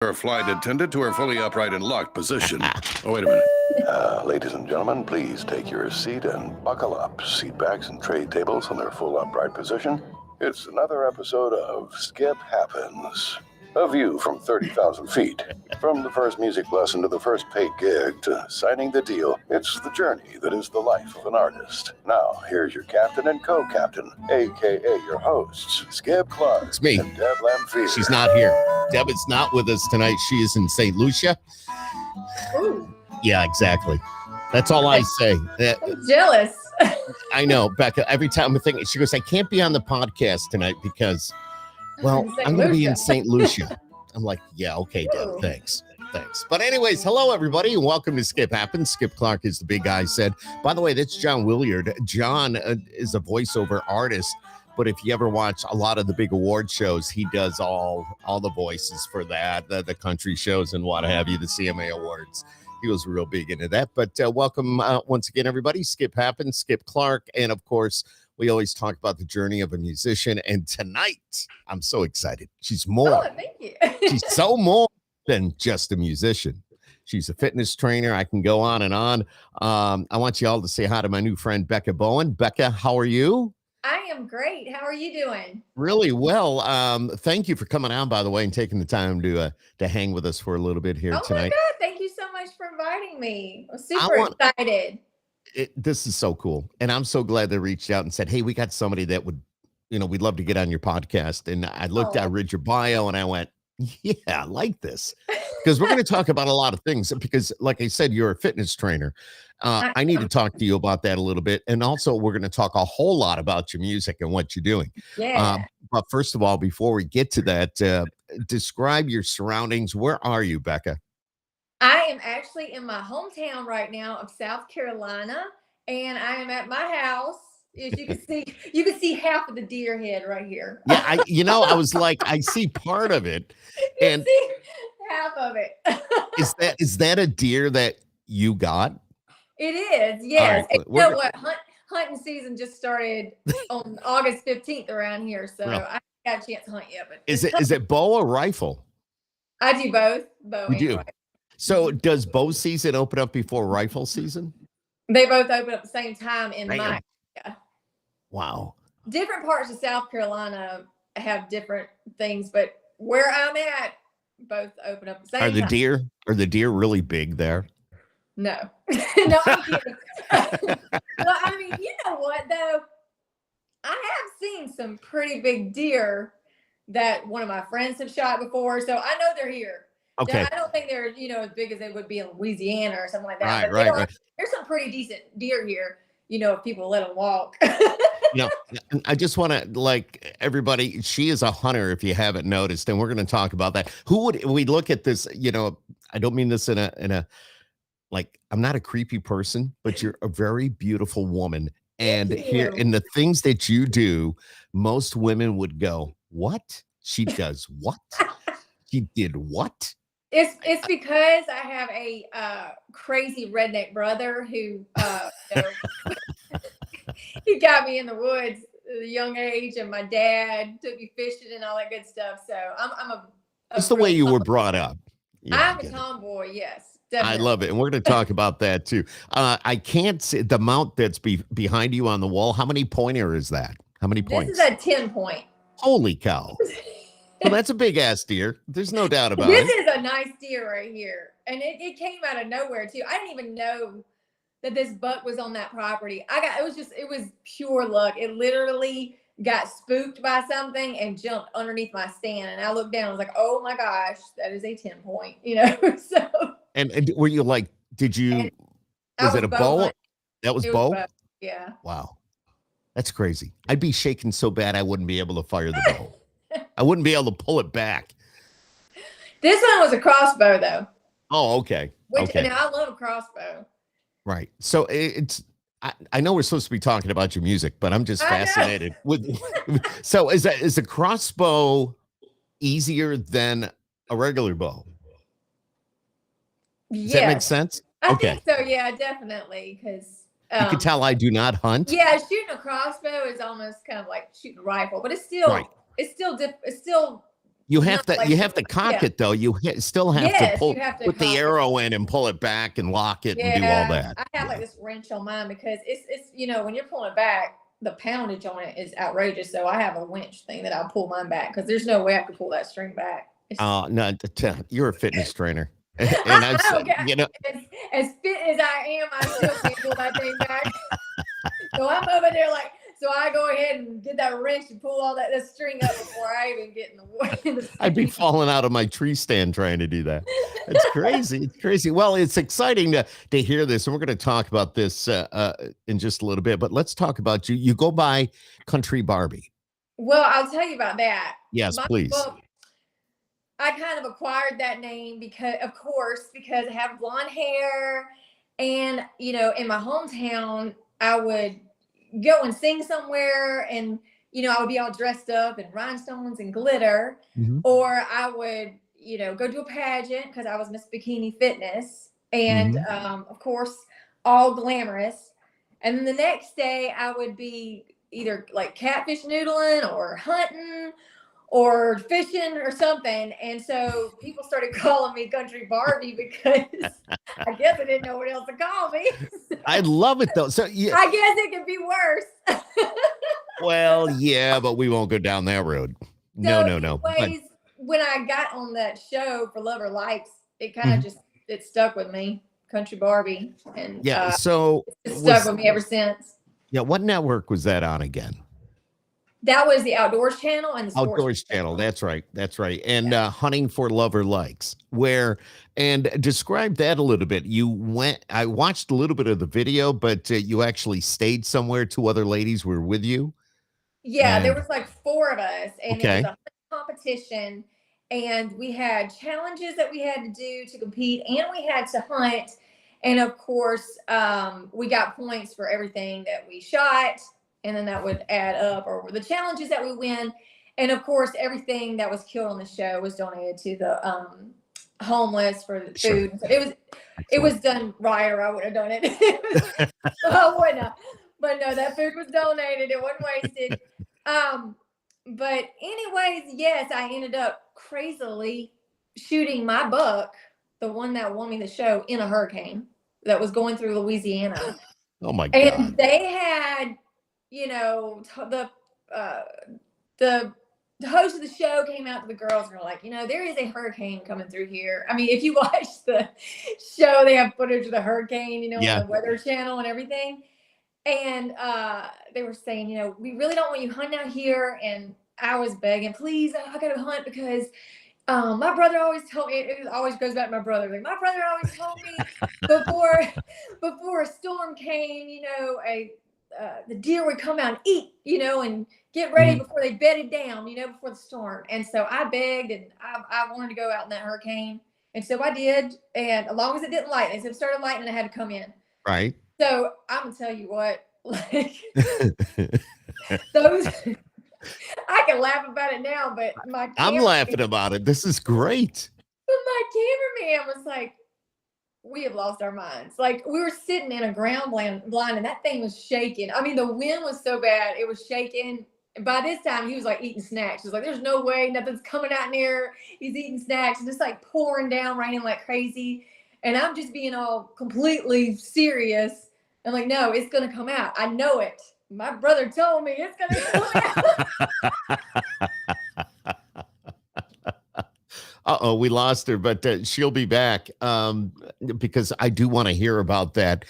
Her flight attendant to her fully upright and locked position. Oh, wait a minute. Ladies and gentlemen, please take your seat and buckle up. Seat backs and tray tables in their full upright position. It's another episode of Skip Happens. A view from 30,000 feet. From the first music lesson to the first paid gig to signing the deal, it's the journey that is the life of an artist. Now, here's your captain and co-captain, a.k.a. your hosts, Skip Clark It's me. and Deb Lamphere. She's not here. Deb is not with us tonight. She is in St. Lucia. Ooh. Yeah, exactly. That's all I say. I'm jealous. I know, Becca. Every time I'm thinking, she goes, I can't be on the podcast tonight because, well, I'm going to be in St. Lucia. I'm like, yeah, okay, Deb, thanks. But anyways, hello, everybody, and welcome to Skip Happens. Skip Clark is the big guy said. By the way, that's John Williard. John is a voiceover artist, but if you ever watch a lot of the big award shows, he does all the voices for that, the country shows and what have you, the CMA Awards. He was real big into that. But welcome once again, everybody. Skip Happens, Skip Clark, and of course, we always talk about the journey of a musician. And tonight, I'm so excited. She's more. Oh, thank you. She's so more than just a musician. She's a fitness trainer. I can go on and on. I want you all to say hi to my new friend, Becca Bowen. Becca, how are you? I am great. How are you doing? Really well. Thank you for coming on, by the way, and taking the time to hang with us for a little bit here tonight. Oh my God. Thank you so much for inviting me. I'm super excited. This is so cool. And I'm so glad they reached out and said, hey, we got somebody that would, we'd love to get on your podcast. And I read your bio and I went, yeah, I like this. Because we're going to talk about a lot of things because, like I said, you're a fitness trainer. I need to talk to you about that a little bit. And also, we're going to talk a whole lot about your music and what you're doing. Yeah. But first of all, before we get to that, describe your surroundings. Where are you, Becca? I am actually in my hometown right now of South Carolina, and I am at my house. As you can see half of the deer head right here. Yeah, I was like, I see part of it. And see half of it. is that a deer that you got? It is, yes. Right, and you know what? Hunting season just started on August 15th around here, so I haven't got a chance to hunt yet. But is it bow or rifle? I do both. Bow you and do. rifle. So does bow season open up before rifle season? They both open up at the same time in my area. Wow. Different parts of South Carolina have different things, but where I'm at, both open up at the same time. Are the deer really big there? No. No, I'm kidding. Well, I mean, you know what, though? I have seen some pretty big deer that one of my friends have shot before, so I know they're here. Okay. I don't think they're, as big as they would be in Louisiana or something like that. Right. There's some pretty decent deer here, if people let them walk. I just want to, like, everybody, she is a hunter, if you haven't noticed, and we're going to talk about that. Who would we look at this, I don't mean this in a like, I'm not a creepy person, but you're a very beautiful woman. And here in the things that you do, most women would go, what? She does what? She did what? It's because I have a crazy redneck brother who he got me in the woods at a young age, and my dad took me fishing and all that good stuff. So I'm a That's the way you were brought up. Yeah, I'm a tomboy, yes. Definitely. I love it. And we're going to talk about that too. I can't see the mount that's behind you on the wall. How many pointer is that? How many points? This is a 10 point. Holy cow. Well, that's a big ass deer. There's no doubt about it. This is a nice deer right here. And it came out of nowhere too. I didn't even know that this buck was on that property. It was pure luck. It literally got spooked by something and jumped underneath my stand. And I looked down, I was like, oh my gosh, that is a 10 point, so. And were you like, was it a bow? That was bow? Yeah. Wow. That's crazy. I'd be shaking so bad I wouldn't be able to fire the bow. I wouldn't be able to pull it back. This one was a crossbow, though. Oh, okay. Now I love a crossbow. Right. So I know we're supposed to be talking about your music, but I'm just fascinated with. So is a crossbow easier than a regular bow? Does that make sense? I think so. Yeah, definitely. Because you can tell I do not hunt. Yeah, shooting a crossbow is almost kind of like shooting a rifle, but it's still You have not to you have to cock yeah. it though. You still have to Yes, pull you have to put the cock it. arrow in and pull it back and lock it and do all Yeah, that. I have like this wrench on mine because it's when you're pulling it back, the poundage on it is outrageous. So I have a winch thing that I'll pull mine back because there's no way I could pull that string back. Oh no, you're a fitness trainer, and I I've said, don't care. As fit as I am, I still can't pull that thing back. So I'm over there like, so I go ahead and get that wrench and pull all that string up before I even get in the water. I'd be falling out of my tree stand trying to do that. It's crazy. It's crazy. Well, it's exciting to hear this, and we're going to talk about this in just a little bit. But let's talk about you. You go by Country Barbie. Well, I'll tell you about that. Yes, please. Well, I kind of acquired that name because I have blonde hair, and in my hometown, I would go and sing somewhere, and I would be all dressed up in rhinestones and glitter, or I would go to a pageant because I was Miss Bikini Fitness, and of course all glamorous. And then the next day I would be either like catfish noodling or hunting or fishing or something. And so people started calling me Country Barbie because I guess I didn't know what else to call me. I love it though. So yeah, I guess it could be worse. well, yeah, but we won't go down that road. No. Anyways, when I got on that show for Love or Likes, it kind of it stuck with me, Country Barbie, and so it's stuck with me ever since. Yeah, what network was that on again? That was the Outdoors Channel and the Sports Outdoors Channel. That's right. And Hunting for Love or Likes. And describe that a little bit. I watched a little bit of the video, but you actually stayed somewhere. Two other ladies were with you. Yeah, there was like 4 of us, and it was a competition, and we had challenges that we had to do to compete, and we had to hunt. And of course, we got points for everything that we shot, and then that would add up, or the challenges that we win. And of course, everything that was killed on the show was donated to the homeless for the food. So it was done right, or I would have done it. I wouldn't have. But no, that food was donated. It wasn't wasted. But anyways, yes, I ended up crazily shooting my buck, the one that won me the show, in a hurricane that was going through Louisiana. Oh my God. And they had, the host of the show came out to the girls and were like, there is a hurricane coming through here. I mean, if you watch the show, they have footage of the hurricane, on the Weather Channel and everything. And they were saying, we really don't want you hunting out here. And I was begging, please, I got to hunt because my brother always told me, it always goes back to my brother. Like, my brother always told me before a storm came, the deer would come out and eat, and get ready before they bedded down, before the storm. And so I begged, and I wanted to go out in that hurricane. And so I did. And as long as it didn't lighten, if it started lightning, I had to come in. Right. So I'm gonna tell you what, like those, I can laugh about it now, but I'm laughing about it. This is great. But my cameraman was like, we have lost our minds. Like, we were sitting in a ground blind and that thing was shaking. I mean, the wind was so bad, it was shaking. And by this time, he was like eating snacks. He was like, there's no way, nothing's coming out near. He's eating snacks, and just like pouring down, raining like crazy. And I'm just being all completely serious. I'm like, no, it's going to come out. I know it. My brother told me it's going to come out. Uh-oh, we lost her, but she'll be back because I do want to hear about that.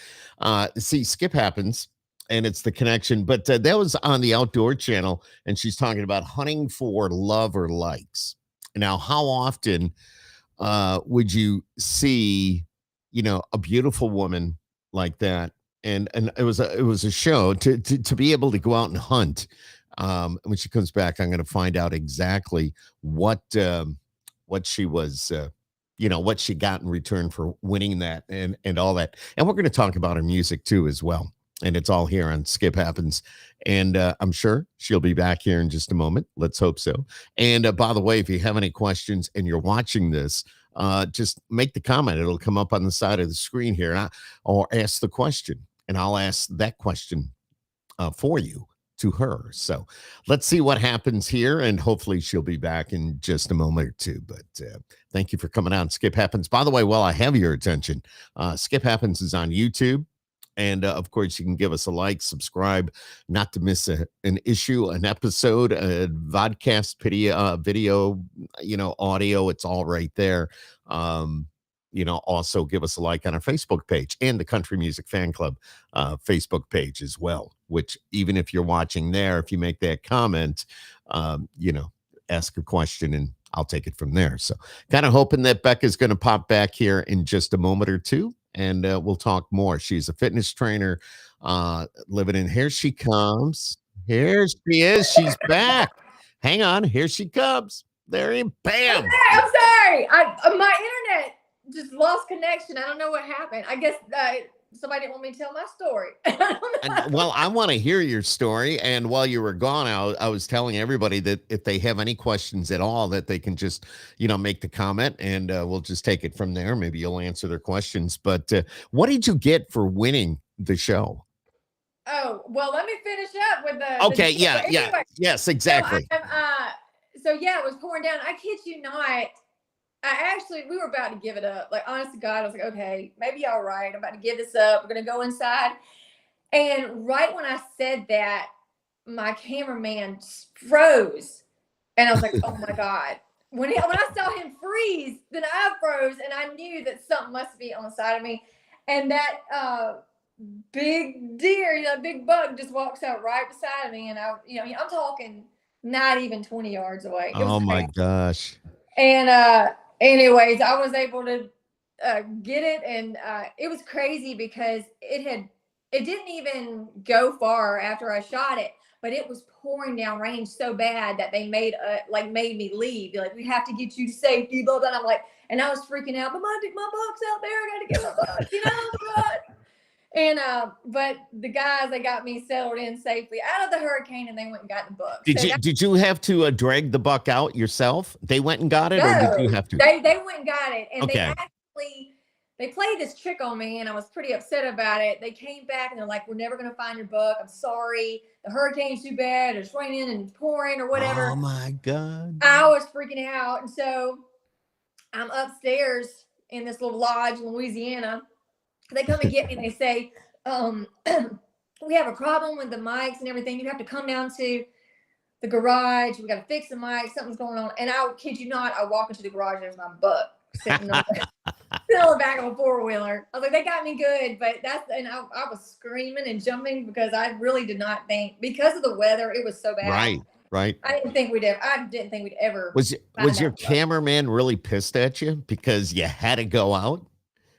See, Skip happens, and it's the connection. But that was on the Outdoor Channel, and she's talking about hunting for love or likes. Now, how often would you see, a beautiful woman like that? And it was a show to be able to go out and hunt. When she comes back, I'm going to find out exactly what she was, what she got in return for winning that and all that. And we're going to talk about her music too as well. And it's all here on Skip Happens. And I'm sure she'll be back here in just a moment. Let's hope so. And by the way, if you have any questions and you're watching this, just make the comment. It'll come up on the side of the screen here, or ask the question, and I'll ask that question for you to her. So let's see what happens here, and hopefully she'll be back in just a moment or two. But thank you for coming on, Skip Happens. By the way, while I have your attention, Skip Happens is on YouTube. And of course, you can give us a like, subscribe, not to miss an issue, an episode, a vodcast video, audio. It's all right there. Also give us a like on our Facebook page and the Country Music Fan Club Facebook page as well, which even if you're watching there, if you make that comment, ask a question and I'll take it from there. So kind of hoping that Becca's going to pop back here in just a moment or two. And we'll talk more. She's a fitness trainer living in. Here she comes. Here she is. She's back. Hang on. Here she comes. There he bam. I'm sorry. My internet just lost connection. I don't know what happened. I guess somebody didn't want me to tell my story. Well, I want to hear your story. And while you were gone, I was telling everybody that if they have any questions at all, that they can just, make the comment and we'll just take it from there. Maybe you'll answer their questions. But what did you get for winning the show? Oh, well, let me finish up with the. Okay. Yeah. Anyway, Yes, exactly. So it was pouring down. I kid you not. We were about to give it up. Like, honest to God, I was like, okay, maybe y'all right. I'm about to give this up. We're going to go inside. And right when I said that, my cameraman froze. And I was like, oh my God. When I saw him freeze, then I froze and I knew that something must be on the side of me. And that big deer, big bug just walks out right beside me. And I'm talking not even 20 yards away. Oh my gosh. And anyways, I was able to get it, and it was crazy because it didn't even go far after I shot it, but it was pouring down rain so bad that they made me leave. They're like, we have to get you to safety, blah blah. And I'm like, and I was freaking out, but my buck's out there. I gotta get my buck, God. And but the guys, they got me settled in safely out of the hurricane, and they went and got the buck. Did you have to drag the buck out yourself? They went and got it, or did you have to? They went and got it, and okay. they played this trick on me, and I was pretty upset about it. They came back and they're like, "We're never gonna find your buck. I'm sorry. The hurricane's too bad. It's raining and pouring or whatever." Oh my God! I was freaking out, and so I'm upstairs in this little lodge in Louisiana. They come and get me and they say, we have a problem with the mics and everything. You have to come down to the garage. We got to fix the mic. Something's going on. And I kid you not, I walk into the garage. There's my buck sitting on the back of a four-wheeler. I was like, they got me good. But I was screaming and jumping because I really did not think, because of the weather, it was so bad. Right. I didn't think we'd ever. Was your cameraman really pissed at you because you had to go out?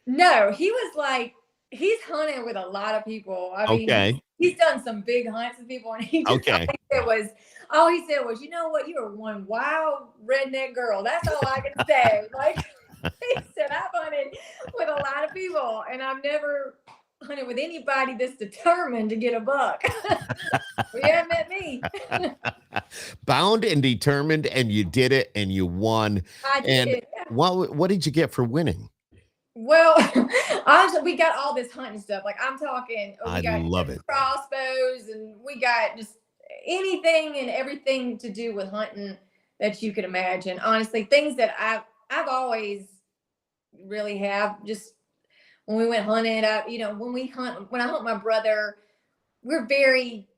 No, he was like, he's hunted with a lot of people. I mean, he's done some big hunts with people, and he just all he said was, you know what, you are one wild redneck girl. That's all I can say. Like, he said, I've hunted with a lot of people, and I've never hunted with anybody that's determined to get a buck. You haven't met me. Bound and determined, and you did it, and you won. I did. And what did you get for winning? Well, honestly, we got all this hunting stuff. Like, I'm talking, we got love it. Crossbows, and we got just anything and everything to do with hunting that you could imagine. Honestly, things that I've always really have. Just when we went hunting, when I hunt my brother, we're very,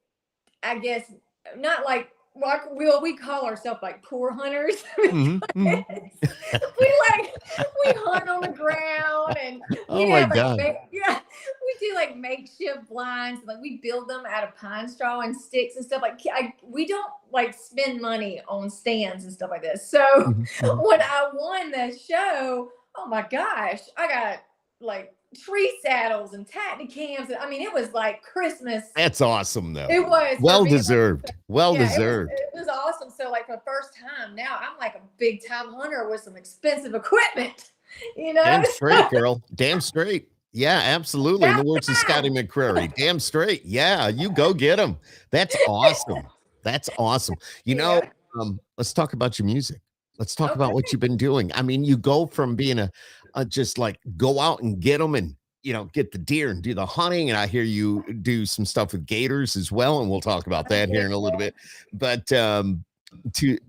I guess, not like, we call ourselves like poor hunters. Mm-hmm. we hunt on the ground, and oh my God. We do like makeshift blinds. Like, we build them out of pine straw and sticks and stuff. Like, we don't like spend money on stands and stuff like this. So when I won the show, oh my gosh, I got like tree saddles and tacticams. I mean, it was like Christmas. That's awesome, though. It was well deserved. Deserved. It was awesome. So, like, for the first time, now I'm like a big time hunter with some expensive equipment. Damn straight, girl. Damn straight. Yeah, absolutely. In the words of Scotty McCreery, damn straight. Yeah, you go get them. That's awesome. That's awesome. Let's talk about your music. Let's talk about what you've been doing. I mean, you go from being just like go out and get them and get the deer and do the hunting. And I hear you do some stuff with gators as well. And we'll talk about that here in a little bit. But to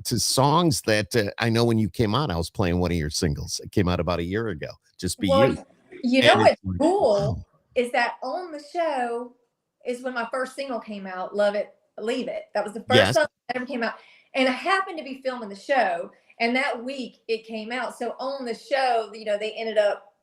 songs that I know when you came out, I was playing one of your singles. It came out about a year ago. Just Be You. You know what's cool is that on the show is when my first single came out, Love It, Leave It. That was the first song that ever came out. And I happened to be filming the show. And that week it came out. So on the show, they ended up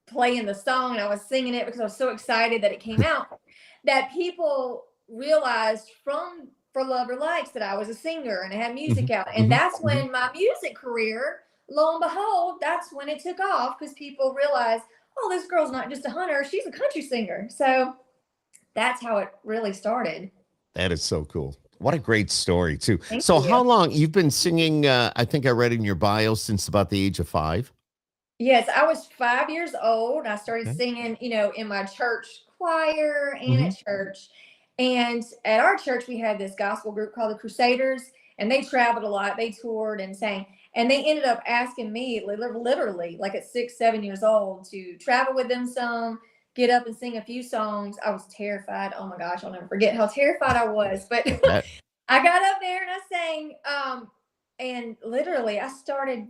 playing the song and I was singing it because I was so excited that it came out that people realized from For Love or Likes that I was a singer and I had music out. And that's when my music career, lo and behold, that's when it took off because people realized, oh, this girl's not just a hunter, she's a country singer. So that's how it really started. That is so cool. What a great story, too. Thank you. How long? You've been singing, I think I read in your bio, since about the age of 5? Yes, I was 5 years old. I started singing, in my church choir and at church. And at our church, we had this gospel group called the Crusaders, and they traveled a lot. They toured and sang. And they ended up asking me, literally, like at 6, 7 years old, to travel with them some, get up and sing a few songs. I was terrified. Oh my gosh, I'll never forget how terrified I was. But I got up there and I sang. And literally, I started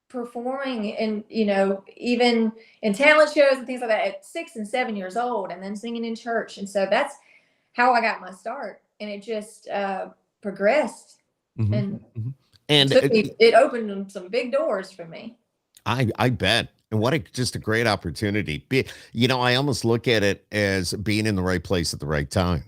performing and, even in talent shows and things like that at 6 and 7 years old, and then singing in church. And so that's how I got my start. And it just progressed. And it opened some big doors for me. I bet. And what just a great opportunity. I almost look at it as being in the right place at the right time.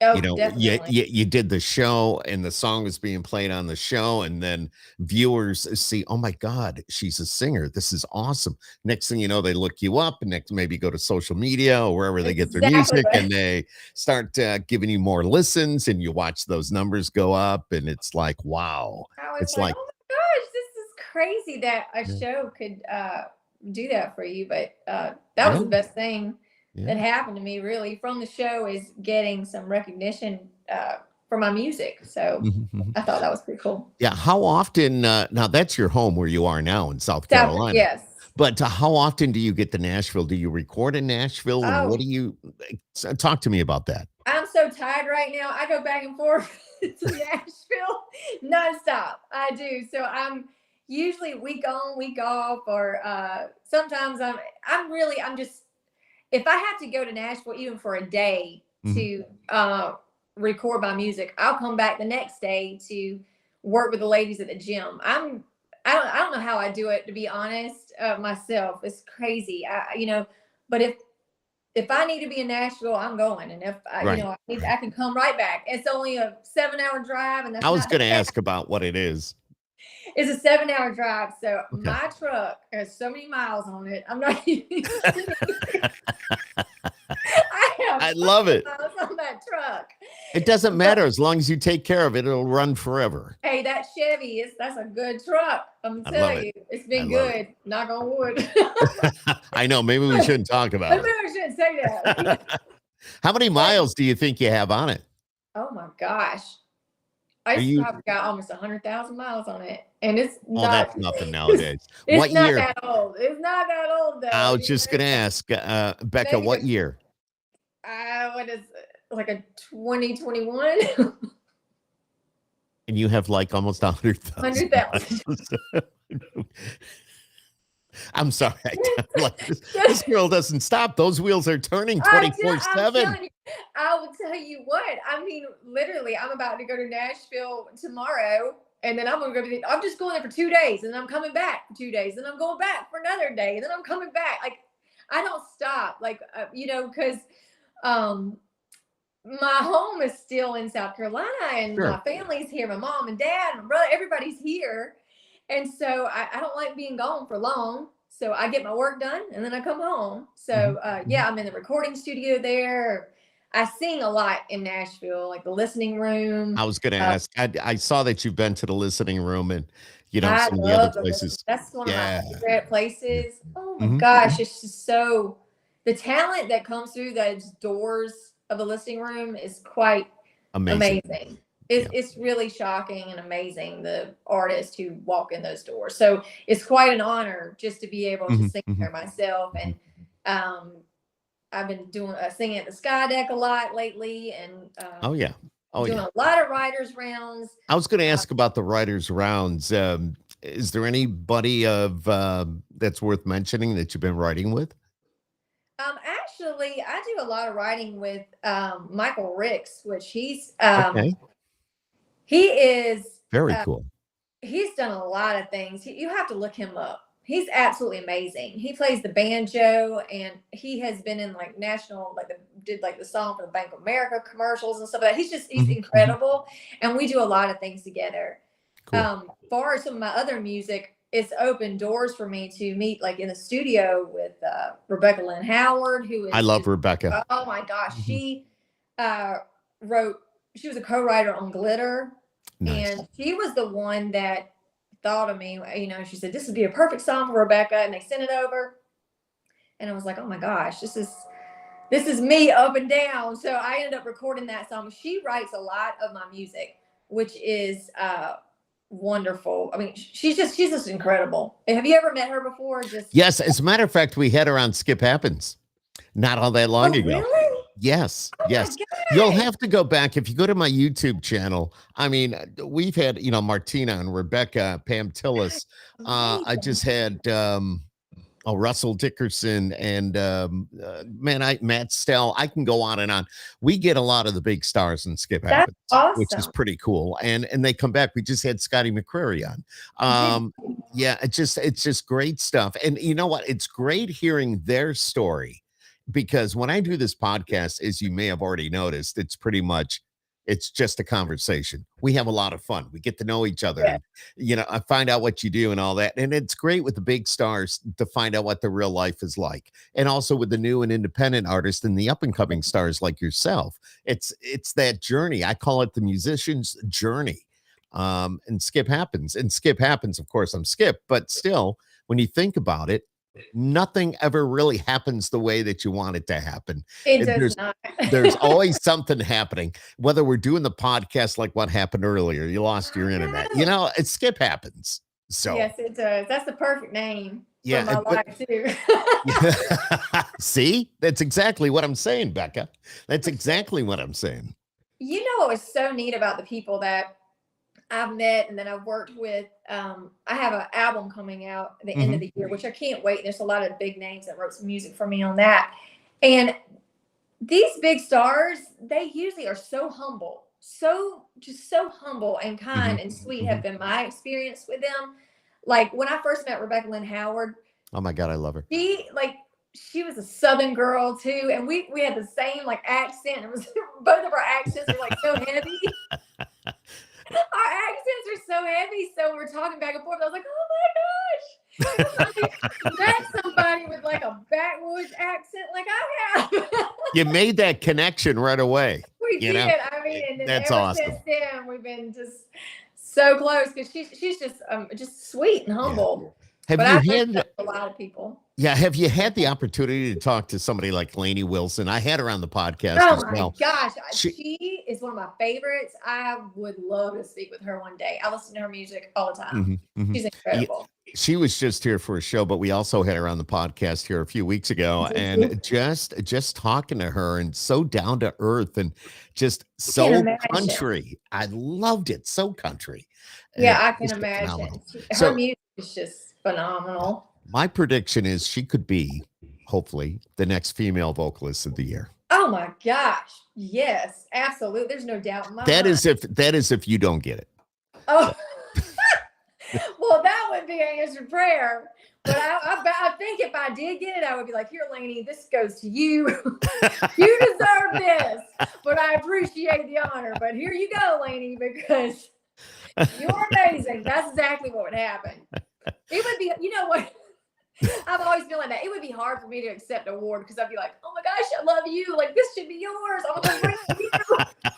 Oh, definitely. You did the show and the song was being played on the show, and then viewers see, oh my God, she's a singer. This is awesome. Next thing you know, they look you up, and next maybe go to social media or wherever they get their music, and they start giving you more listens, and you watch those numbers go up, and it's like, wow. It's like, oh my gosh, this is crazy that a show could do that for you. But that was the best thing that happened to me, really, from the show, is getting some recognition for my music. So I thought that was pretty cool. Yeah. How often, now that's your home where you are now in South Carolina. Yes. But how often do you get to Nashville? Do you record in Nashville? And what do you, talk to me about that? I'm so tired right now. I go back and forth to Nashville nonstop. I do. So I'm usually week on, week off, or sometimes I'm just, if I have to go to Nashville even for a day to record my music, I'll come back the next day to work with the ladies at the gym. I don't know how I do it, to be honest, myself. It's crazy. But if I need to be in Nashville, I'm going. And if I can come right back. It's only a 7-hour drive, and I was going to ask about what it is. It's a 7-hour drive. So my truck has so many miles on it. I'm not even I love it. Miles on that truck. It doesn't matter as long as you take care of it. It'll run forever. Hey, that Chevy that's a good truck. I'm telling you, it's been good. Knock on wood. I know. Maybe we shouldn't talk about it. Maybe I shouldn't say that. How many miles do you think you have on it? Oh my gosh. I probably got almost 100,000 miles on it, and it's not. That's nothing nowadays. It's what not year? that old. It's not that old though. I was just gonna ask, Becca, what year? What is it? Like a 2021? And you have like almost 100,000. 100,000. I'm sorry. This girl doesn't stop. Those wheels are turning 24/7. I will tell you what. I mean, literally, I'm about to go to Nashville tomorrow, and then I'm just going there for 2 days, and then I'm coming back for 2 days, and I'm going back for another day, and then I'm coming back. Like, I don't stop. Like, because my home is still in South Carolina, and my family's here. My mom and dad, my brother, everybody's here. And so I don't like being gone for long. So I get my work done and then I come home. So I'm in the recording studio there. I sing a lot in Nashville, like the listening room. I was going to ask. I saw that you've been to the listening room and some of the other places. That's one of my favorite places. Oh my gosh, it's just so, the talent that comes through those doors of the listening room is quite amazing. It's really shocking and amazing, the artists who walk in those doors. So it's quite an honor just to be able to sing there myself. And I've been doing singing at the Sky Deck a lot lately, and Oh yeah. doing a lot of writers rounds. I was going to ask about the writers rounds. Is there anybody of that's worth mentioning that you've been writing with? Actually, I do a lot of writing with Michael Ricks, which he's Okay. he is Very cool. He's done a lot of things. You have to look him up. He's absolutely amazing. He plays the banjo, and he has been in like national, did the song for the Bank of America commercials and stuff like that. He's incredible, and we do a lot of things together. Cool. Far as some of my other music, it's opened doors for me to meet like in the studio with Rebecca Lynn Howard, who is I love Rebecca. Oh my gosh, she she was a co-writer on Glitter. Nice. And she was the one that thought of me. She said, this would be a perfect song for Rebecca. And they sent it over. And I was like, oh my gosh, this is me up and down. So I ended up recording that song. She writes a lot of my music, which is wonderful. I mean, she's just incredible. Have you ever met her before? Yes. As a matter of fact, we had her on Skip Happens not all that long ago. Really? Yes. Oh yes. You'll have to go back. If you go to my YouTube channel, I mean, we've had, Martina and Rebecca, Pam Tillis. I just had Russell Dickerson and Matt Stell. I can go on and on. We get a lot of the big stars in Skip Happens, awesome. which is pretty cool. And they come back. We just had Scotty McCreary on. Yeah, it's just great stuff. And you know what? It's great hearing their story. Because when I do this podcast, as you may have already noticed, it's just a conversation. We have a lot of fun. We get to know each other. Yeah. And, I find out what you do and all that. And it's great with the big stars to find out what their real life is like. And also with the new and independent artists and the up and coming stars like yourself. It's that journey. I call it the musician's journey. And Skip Happens. And Skip Happens, of course, I'm Skip. But still, when you think about it, nothing ever really happens the way that you want it to happen. Does not. There's always something happening, whether we're doing the podcast like what happened earlier. You lost your internet. It Skip Happens. So yes, it does. That's the perfect name for my life too. See, that's exactly what I'm saying, Becca. That's exactly what I'm saying. What was so neat about the people that I've met and then I've worked with, I have an album coming out at the end of the year, which I can't wait. There's a lot of big names that wrote some music for me on that. And these big stars, they usually are so humble, so humble and kind and sweet have been my experience with them. Like when I first met Rebecca Lynn Howard. Oh my God, I love her. She was a Southern girl too. And we had the same accent. It was both of our accents were so heavy. Our accents are so heavy, so we're talking back and forth. I was like, oh my gosh. That's somebody with a backwoods accent like I have. You made that connection right away. We did. I mean, and that's ever awesome. Since then, we've been just so close because she's just sweet and humble. Yeah. I've had a lot of people. Yeah, have you had the opportunity to talk to somebody like Lainey Wilson? I had her on the podcast as well. Oh my gosh, she is one of my favorites. I would love to speak with her one day. I listen to her music all the time. She's incredible. She was just here for a show, but we also had her on the podcast here a few weeks ago, and just talking to her and so down to earth and just so country. I loved it. So country. Yeah, I can imagine. Her music is just phenomenal. My prediction is she could be, hopefully, the next female vocalist of the year. Oh my gosh. Yes, absolutely. There's no doubt in my mind. That is if you don't get it. Oh, well, that would be an answered prayer. But I think if I did get it, I would be like, here, Lainey, this goes to you. You deserve this. But I appreciate the honor. But here you go, Lainey, because you're amazing. That's exactly what would happen. It would be, what? I've always been like that. It would be hard for me to accept an award because I'd be like, oh my gosh, I love you. This should be yours. I'm going to bring it to you.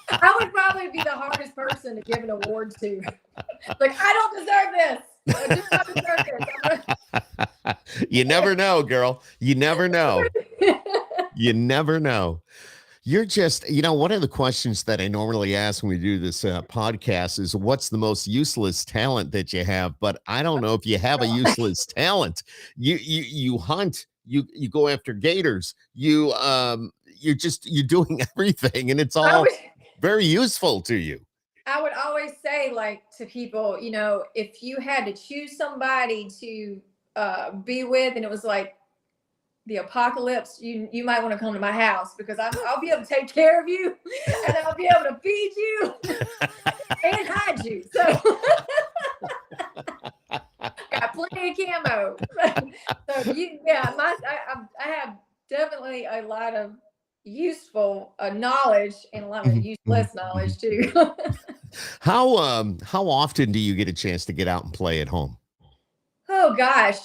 I would probably be the hardest person to give an award to. I don't deserve this. I do not deserve this. You never know, girl. You never know. You never know. You're just, one of the questions that I normally ask when we do this podcast is what's the most useless talent that you have? But I don't know if you have a useless talent. You hunt, you go after gators, you're doing everything, and it's all very useful to you. I would always say, like, to people, if you had to choose somebody to be with, and it was like the apocalypse, you might want to come to my house because I'll be able to take care of you and I'll be able to feed you and hide you. So got plenty of camo. So I have definitely a lot of useful knowledge and a lot of useless knowledge too. How often do you get a chance to get out and play at home? Oh gosh,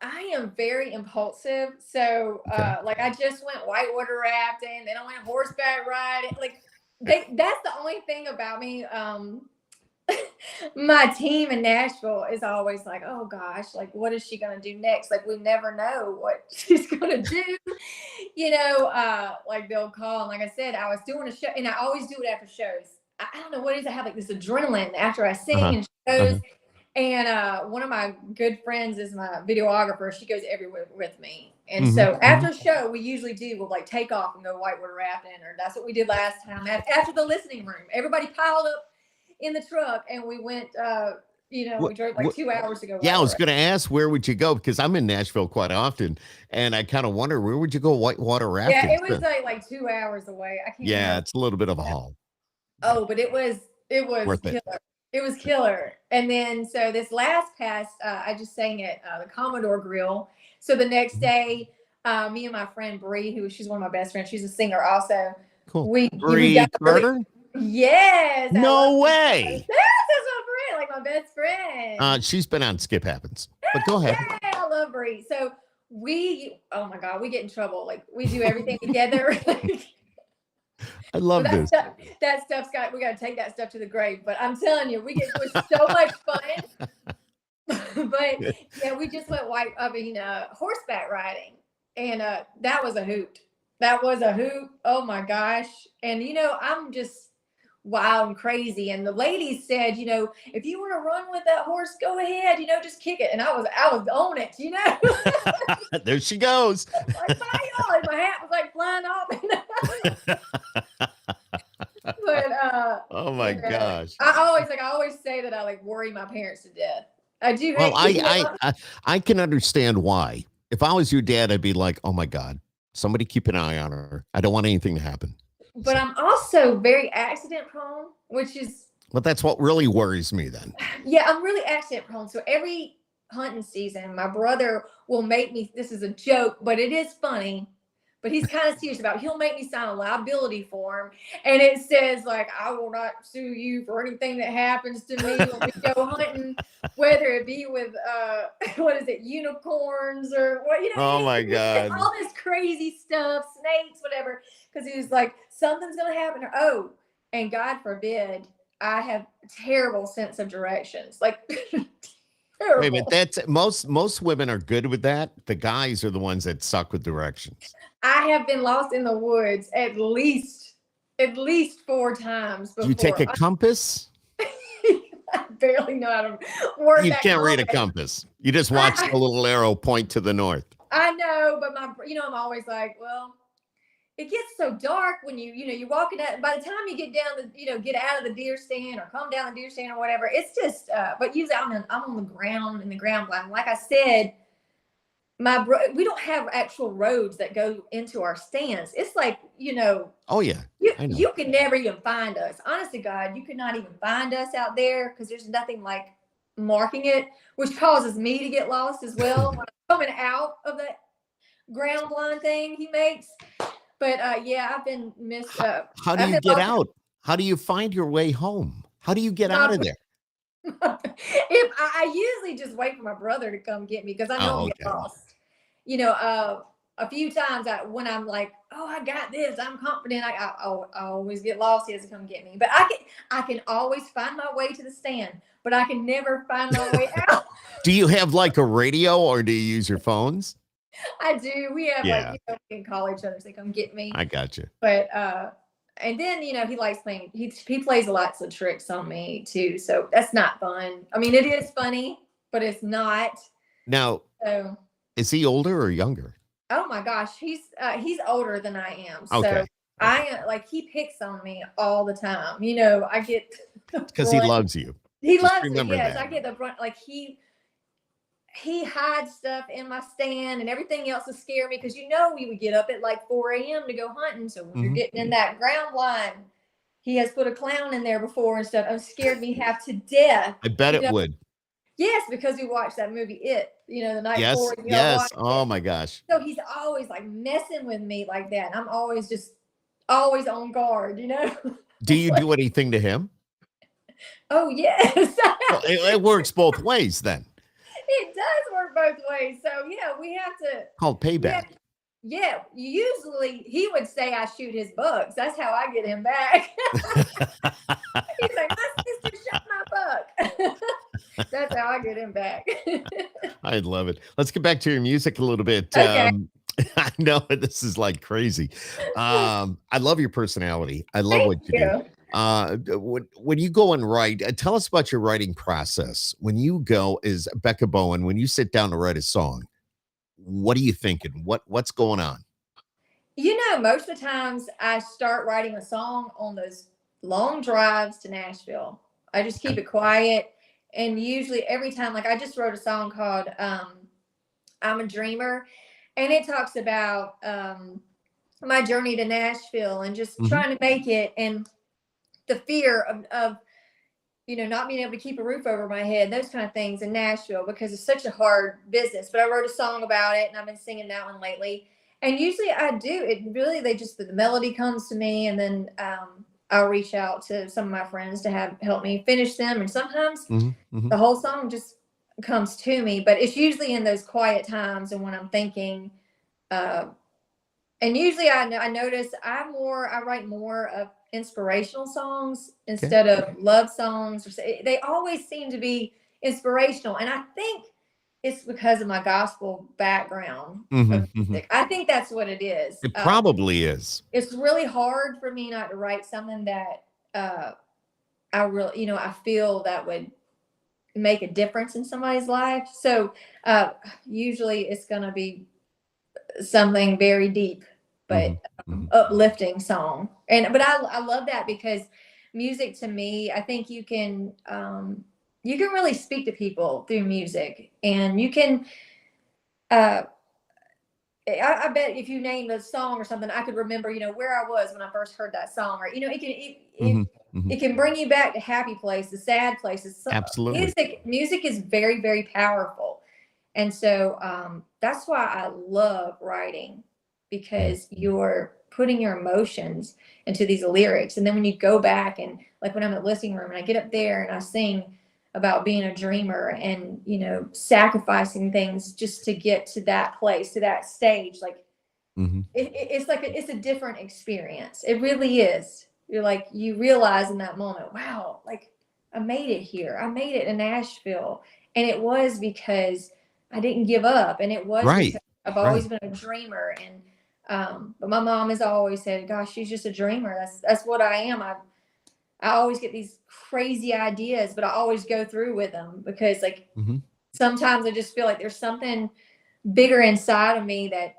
I am very impulsive. So like I just went whitewater rafting, then I went horseback riding. Like that's the only thing about me. My team in Nashville is always like, oh gosh, like what is she gonna do next? Like we never know what she's gonna do. Like they'll call, and like I said, I was doing a show, and I always do it after shows. I don't know what it is. I have like this adrenaline after I sing and shows. And one of my good friends is my videographer. She goes everywhere with me. And so after the show, we'll like take off and go whitewater rafting, or that's what we did last time. After the listening room, everybody piled up in the truck and we went, we drove like 2 hours to go. Yeah, I was going to ask, where would you go? Because I'm in Nashville quite often, and I kind of wonder, where would you go whitewater rafting? Yeah, it was like 2 hours away. I can't. Yeah, it's a little bit of a haul. Oh, but it was worth killer. it. It was killer. And then, so this last past, I just sang at the Commodore Grill. So the next day, me and my friend Bree, she's one of my best friends, she's a singer also. Cool. Bree Carter? Yes. No way. Yes, that's my friend, like my best friend. She's been on Skip Happens. But go ahead. Yeah, I love Bree. So oh my God, we get in trouble. Like we do everything together. I love this. That stuff's we got to take that stuff to the grave. But I'm telling you, it was so much fun. But yeah, we just went horseback riding, and that was a hoot. That was a hoot. Oh my gosh. And I'm just wild and crazy. And the ladies said, if you want to run with that horse, go ahead, just kick it. And I was on it, There she goes. Like, bye, y'all. And my hat was like flying off. But oh my gosh. I always say that I like worry my parents to death. I do. Well, I can understand why. If I was your dad, I'd be like, oh my God, somebody keep an eye on her. I don't want anything to happen. But I'm also very accident prone, which is. But that's what really worries me then. Yeah, I'm really accident prone. So every hunting season, my brother will make me, this is a joke, but it is funny, but he's kind of serious about it. He'll make me sign a liability form. And it says like, I will not sue you for anything that happens to me when we go hunting, whether it be with, unicorns or what, Oh my God. All this crazy stuff, snakes, whatever. Because he was like, something's going to happen. And God forbid, I have terrible sense of directions. Like, terrible. Wait a minute, that's most women are good with that. The guys are the ones that suck with directions. I have been lost in the woods at least 4 times before. You take a compass? I barely know how to work. You can't read a compass. You just watch the little arrow point to the north. I know, but I'm always like, well, it gets so dark when you're walking out. By the time you get down get out of the deer stand or come down the deer stand or whatever, it's just. But usually I'm on the ground in the ground blind. Like I said, we don't have actual roads that go into our stands. It's like Oh yeah. You can never even find us. Honest to God, you could not even find us out there because there's nothing like marking it, which causes me to get lost as well when I'm coming out of that ground blind thing he makes. But I've been missed up. How do you get out? How do you find your way home? How do you get out of there? If I usually just wait for my brother to come get me because I know I'll get lost. A few times when I'm like, oh, I got this, I'm confident. I always get lost. He has to come get me. But I can always find my way to the stand, but I can never find my way out. Do you have like a radio or do you use your phones? I do. We have Yeah. we can call each other so they come get me. I got you. But and then he likes playing. He plays lots of tricks on me too. So that's not fun. I mean, it is funny, but it's not. Now, So is he older or younger? oh my gosh, he's older than I am. So Okay. he picks on me all the time. I get Because he loves you. He Just loves me. remember Yes, that. I get the brunt. Like he hides stuff in my stand and everything else to scare me because we would get up at like 4 a.m. to go hunting. So when you're getting in that ground line, he has put a clown in there before and stuff. It scared me half to death. I bet it would. Yes, because we watched that movie the night Yes. before. Yes. Oh my gosh. So he's always like messing with me like that. And I'm always always on guard, Do you do anything to him? Oh yes. Well, it works both ways then. It does work both ways. So yeah, we have to Called payback. Yeah, usually he would say I shoot his bucks. That's how I get him back. He's like, my sister shot my buck. That's how I get him back. I love it. Let's get back to your music a little bit. Okay. I know this is like crazy. I love your personality. I love what you do. When you go and write, tell us about your writing process. When you go, is Becca Bowen, when you sit down to write a song, what are you thinking? What's going on? Most of the times I start writing a song on those long drives to Nashville. I just keep it quiet. And usually every time, like I just wrote a song called I'm a Dreamer. And it talks about my journey to Nashville and just trying to make it, and the fear of not being able to keep a roof over my head, those kind of things in Nashville, because it's such a hard business. But I wrote a song about it and I've been singing that one lately. And usually I do it really, the melody comes to me, and then I'll reach out to some of my friends to help me finish them. And sometimes the whole song just comes to me, but it's usually in those quiet times and when I'm thinking, and usually I notice I write more of inspirational songs instead of love songs. They always seem to be inspirational, and I think it's because of my gospel background. I think that's what it is. It probably is. It's really hard for me not to write something that I really, I feel that would make a difference in somebody's life. So usually it's going to be something very deep, but uplifting song. But I love that, because music to me, I think you can really speak to people through music, and you can I bet if you named a song or something, I could remember, where I was when I first heard that song, or, it can bring you back to happy places, sad places. So absolutely. Music is very, very powerful. And so that's why I love writing, because you're putting your emotions into these lyrics. And then when you go back and, like, when I'm at listening room and I get up there and I sing about being a dreamer and, sacrificing things just to get to that place, to that stage, like it's a different experience. It really is. You're like, you realize in that moment, wow, like I made it here. I made it in Nashville. And it was because I didn't give up. And it was because I've always been a dreamer. And but my mom has always said, gosh, she's just a dreamer. That's what I am. I always get these crazy ideas, but I always go through with them, because sometimes I just feel like there's something bigger inside of me that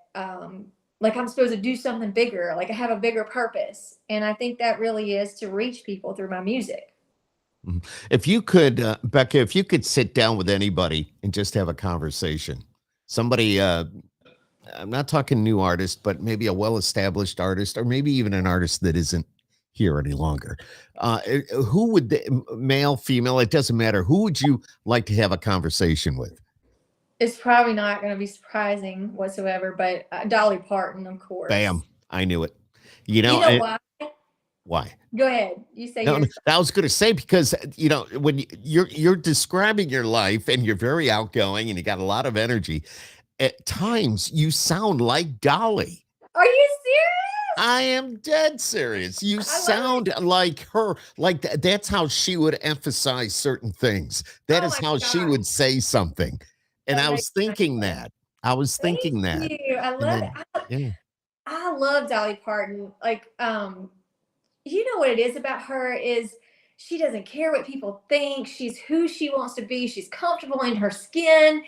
like I'm supposed to do something bigger, like I have a bigger purpose. And I think that really is to reach people through my music. If you could, Becca, if you could sit down with anybody and just have a conversation, somebody, I'm not talking new artist, but maybe a well-established artist, or maybe even an artist that isn't here any longer. Who would, male, female, it doesn't matter. Who would you like to have a conversation with? It's probably not going to be surprising whatsoever, but Dolly Parton, of course. Bam. I knew it. Why? Why? Go ahead. You say. No, I was going to say, because, when you're describing your life and you're very outgoing and you got a lot of energy, at times you sound like Dolly. Are you serious? I am dead serious. You sound like her. Like that's how she would emphasize certain things. That is how she would say something. And I was thinking that. I was Thank thinking that. you. I And love then, it. yeah. I love Dolly Parton. Like, you know what it is about her is she doesn't care what people think. She's who she wants to be. She's comfortable in her skin,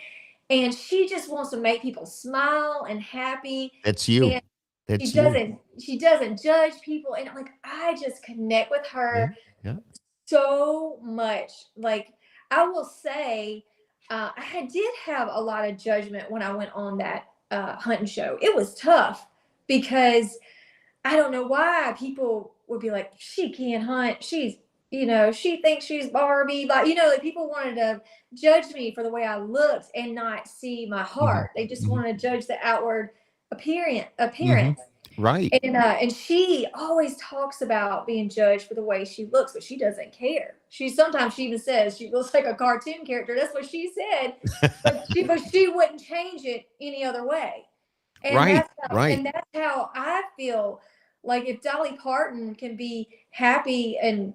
and she just wants to make people smile and happy. That's you. And That's you. she doesn't judge people. And like I just connect with Yeah. her Yeah. so much. Like I will say, did have a lot of judgment when I went on that hunting show. It was tough because I don't know why people would be like, she can't hunt. She's, she thinks she's Barbie. But, like people wanted to judge me for the way I looked and not see my heart. They just Mhm. wanted to judge the outward appearance. Right. And she always talks about being judged for the way she looks, but she doesn't care. Sometimes she even says she looks like a cartoon character. That's what she said. But she wouldn't change it any other way. And Right. that's how I feel. Like if Dolly Parton can be happy and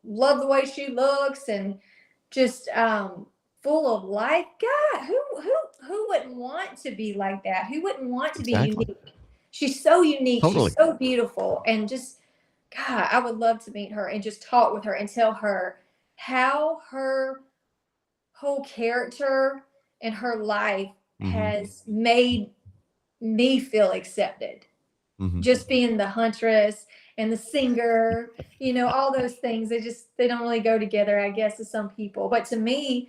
love the way she looks and just full of life, God, who wouldn't want to be like that? Who wouldn't want to be Exactly. unique? She's so unique. Totally. She's so beautiful, and just God, I would love to meet her and just talk with her and tell her how her whole character and her life has made me feel accepted. Just being the huntress and the singer, all those things, they don't really go together, I guess, to some people. But to me,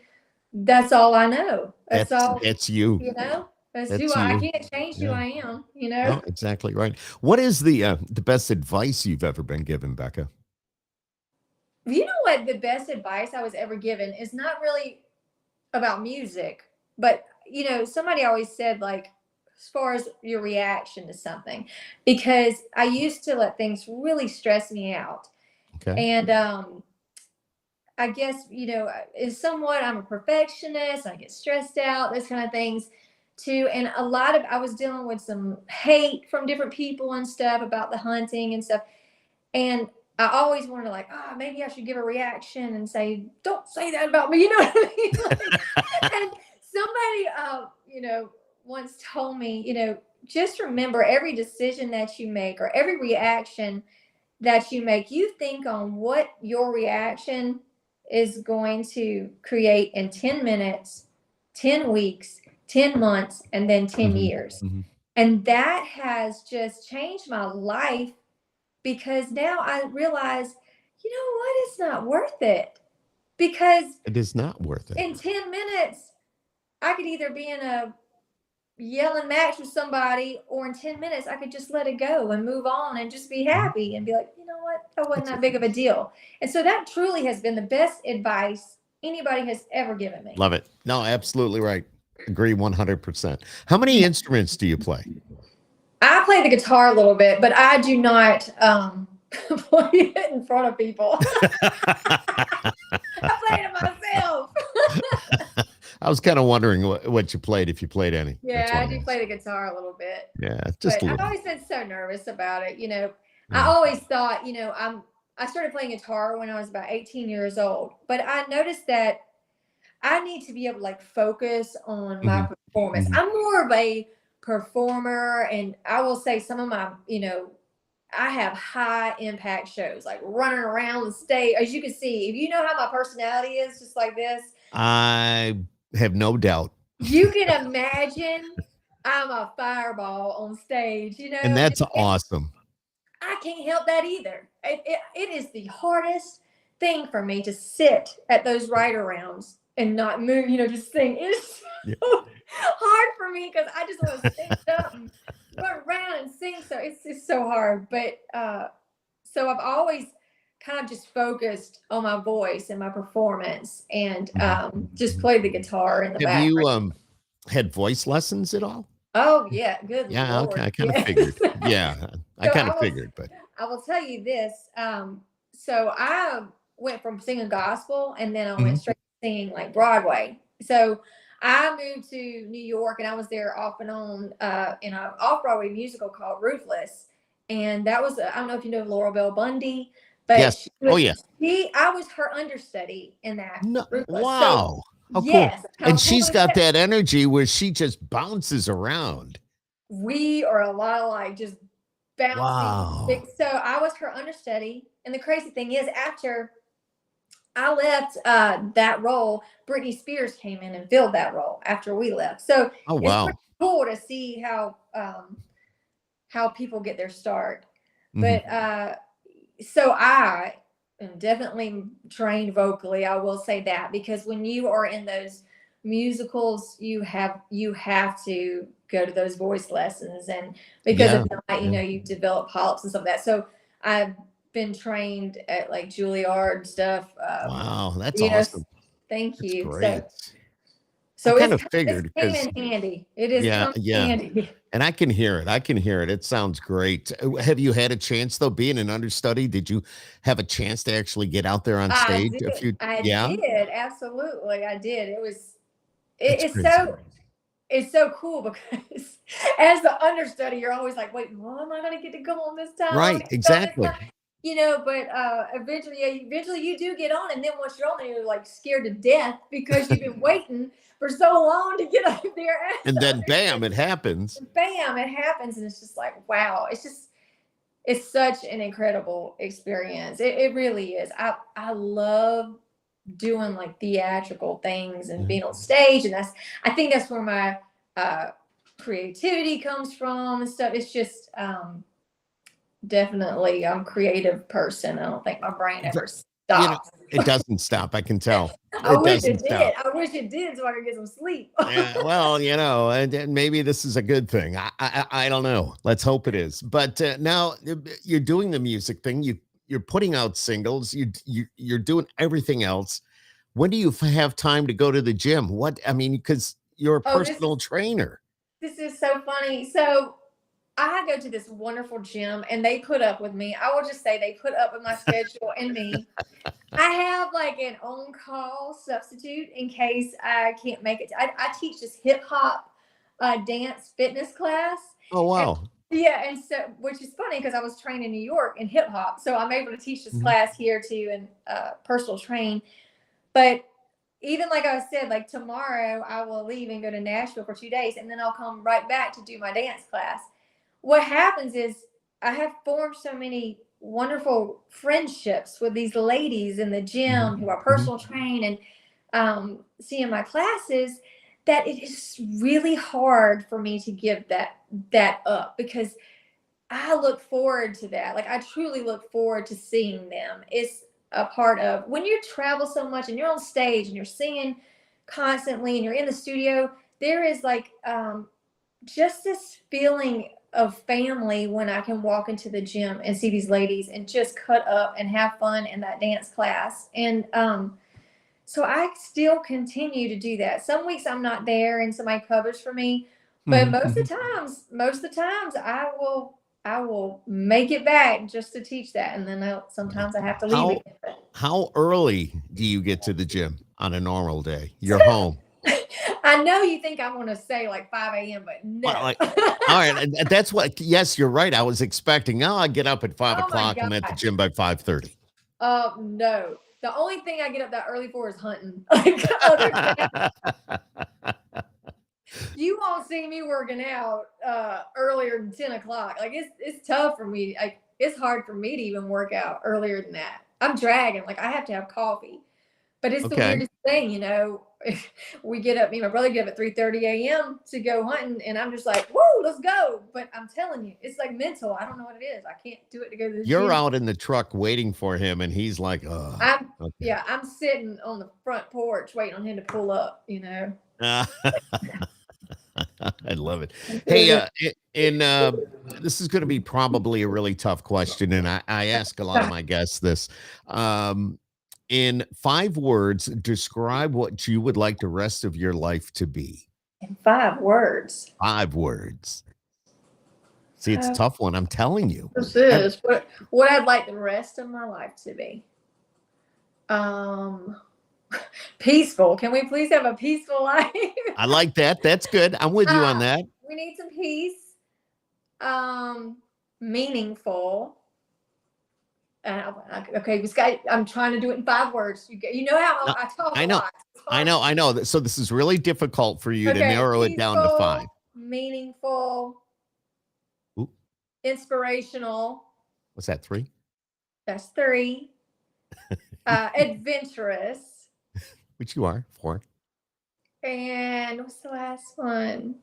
that's all I know. That's all. That's you. That's That's who I you. can't change who I am. Oh, exactly right. What is the best advice you've ever been given, Becca? You know what? The best advice I was ever given is not really about music, but somebody always said, like, as far as your reaction to something, because I used to let things really stress me out. Okay. And I guess, is somewhat, I'm a perfectionist. I get stressed out, those kind of things too. And I was dealing with some hate from different people and stuff about the hunting and stuff. And I always wanted to, like, maybe I should give a reaction and say, don't say that about me. You know what I mean? And somebody, once told me, just remember every decision that you make or every reaction that you make, you think on what your reaction is going to create in 10 minutes, 10 weeks, 10 months, and then 10 years. And that has just changed my life because now I realize, you know what? It's not worth it because it is not worth it. In 10 minutes, I could either be in a yelling match with somebody, or in 10 minutes, I could just let it go and move on and just be happy and be like, you know what? That wasn't that big of a deal. And so that truly has been the best advice anybody has ever given me. Love it. No, absolutely right. Agree 100%. How many instruments do you play? I play the guitar a little bit, but I do not play it in front of people. I play it myself. I was kind of wondering what you played, if you played any. Yeah, I do play the guitar a little bit. Yeah, just a little. I've always been so nervous about it. I always thought, I started playing guitar when I was about 18 years old, but I noticed that I need to be able to, like, focus on my performance. I'm more of a performer, and I will say some of my, I have high impact shows, like running around the stage. As you can see, if you know how my personality is, just like this. I have no doubt. You can imagine I'm a fireball on stage, And that's awesome. I can't help that either. It is the hardest thing for me to sit at those write-arounds and not move, just sing. It's so hard for me because I just want to stand up and run around and sing. So it's so hard. But so I've always kind of just focused on my voice and my performance and just play the guitar in the background. Have you had voice lessons at all? Oh, yeah. Good Lord. Okay. I kind of figured. Yeah. I kind of figured. But I will tell you this. So I went from singing gospel and then I went straight to singing like Broadway. So I moved to New York and I was there off and on in an off-Broadway musical called Ruthless. And that was, I don't know if you know Laura Bell Bundy, but yes. I was her understudy in that. No, Ruthless. wow. Oh, cool. Yes. And she's got that energy where she just bounces around. We are a lot of like just bouncing. Wow. So I was her understudy. And the crazy thing is, after I left that role, Britney Spears came in and filled that role after we left. So Oh, it's wow. pretty cool to see how people get their start. Mhm. But so I am definitely trained vocally. I will say that, because when you are in those musicals, you have to go to those voice lessons, and because Yeah. if not, you develop polyps and stuff like that. So I've been trained at like Juilliard stuff. Wow. That's You know, awesome. thank That's you. great. I So kind of it's figured came because, in handy. It is yeah, come in yeah. handy. And I can hear it. I can hear it. It sounds great. Have you had a chance, though, being an understudy? Did you have a chance to actually get out there on I stage? did. I Yeah, did. Absolutely. I did. that's It's crazy. so cool, because as the understudy, you're always like, wait, well, am I going to get to go on this time? Am I Right. gonna go on this Exactly. time? But eventually you do get on, and then once you're on there, you're like scared to death because you've been waiting for so long to get up there. And then, bam, it happens. Bam, it happens, and it's just like, wow, it's such an incredible experience. It really is. I love doing like theatrical things and being on stage, and I think that's where my creativity comes from and stuff. It's just definitely, I'm a creative person. I don't think my brain ever You know, stops. it doesn't stop. I can tell. I It wish doesn't it stop. did. I wish it did, so I could get some sleep. Yeah, well, and maybe this is a good thing. I don't know. Let's hope it is. But now you're doing the music thing. You're putting out singles. You're doing everything else. When do you have time to go to the gym? What I mean, because you're a Oh, personal trainer. this is so funny. So I go to this wonderful gym, and they put up with me. I will just say they put up with my schedule and me. I have like an on-call substitute in case I can't make it. I teach this hip hop dance fitness class. Oh And wow. yeah, and so, which is funny because I was trained in New York in hip hop, so I'm able to teach this Mhm. class here too and personal train. But even like I said, like tomorrow I will leave and go to Nashville for 2 days, and then I'll come right back to do my dance class. What happens is I have formed so many wonderful friendships with these ladies in the Mhm. gym who are Mhm. personal trained and seeing my classes, that it is really hard for me to give that up, because I look forward to that. Like I truly look forward to seeing them. It's a part of when you travel so much and you're on stage and you're singing constantly and you're in the studio, there is like just this feeling of family when I can walk into the gym and see these ladies and just cut up and have fun in that dance class. And so I still continue to do that. Some weeks I'm not there and somebody covers for me, but Mhm. Mhm. most of the times I will make it back just to teach that, and then sometimes I have to leave How again. how early do you get to the gym on a normal day? You're home. I know you think I'm going to say like 5 a.m., but Well, no. like, all right, and that's what. Yes, you're right. I was expecting. Oh, I get up at five Oh my o'clock. I'm at the gosh. gym by 5:30. No. The only thing I get up that early for is hunting. Like other than that, you won't see me working out earlier than 10 o'clock. Like it's tough for me. Like it's hard for me to even work out earlier than that. I'm dragging. Like I have to have coffee. But it's the Okay. weirdest thing. We get up, me and my brother get up at 3:30 a.m. to go hunting, and I'm just like, woo, let's go. But I'm telling you, it's like mental. I don't know what it is. I can't do it to go to the You're gym. out in the truck waiting for him, and he's like, "Oh, I'm okay." yeah, I'm sitting on the front porch waiting on him to pull up. I love it. Hey, this is going to be probably a really tough question, and I ask a lot of my guests this. Um, in 5 words, describe what you would like the rest of your life to be. In 5 words. 5 words. See, it's a Uh, tough one. I'm telling you. this Ev- is what I'd like the rest of my life to be. Um Peaceful. Can we please have a peaceful life? I like that. That's good. I'm with you on Ah, that. we need some peace. Um, Meaningful. And I'm like, okay, this guy, I'm trying to do it in 5 words. You know how No, I talk I a know. lot. It's I hard. know. I know. So this is really difficult for you to Okay, narrow it down to 5. peaceful, meaningful, Ooh, inspirational. what's that, 3? That's 3. Adventurous. Which you are, 4. And what's the last one?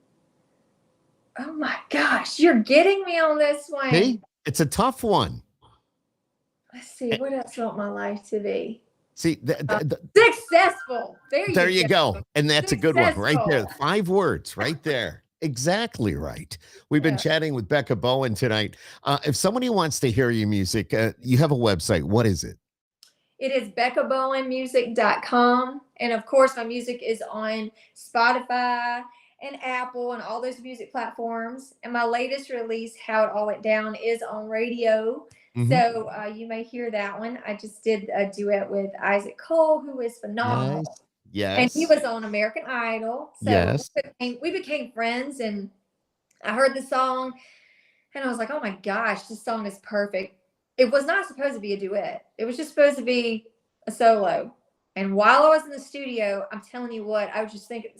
Oh my gosh, you're getting me on this one. See, it's a tough one. Let's see, what else I want my life to be? See, Successful. there you go. And that's a good one right there. Successful. 5 words right there. Exactly right. We've been chatting with Becca Bowen tonight. If somebody wants to hear your music, you have a website. What is it? It is beccabowenmusic.com. And of course, my music is on Spotify and Apple and all those music platforms. And my latest release, How It All Went Down, is on radio. So you may hear that one. I just did a duet with Isaac Cole, who is phenomenal. Yes. And he was on American Idol. So we became friends, and I heard the song and I was like, oh my gosh, this song is perfect. It was not supposed to be a duet. It was just supposed to be a solo. And while I was in the studio, I'm telling you what, I was just thinking,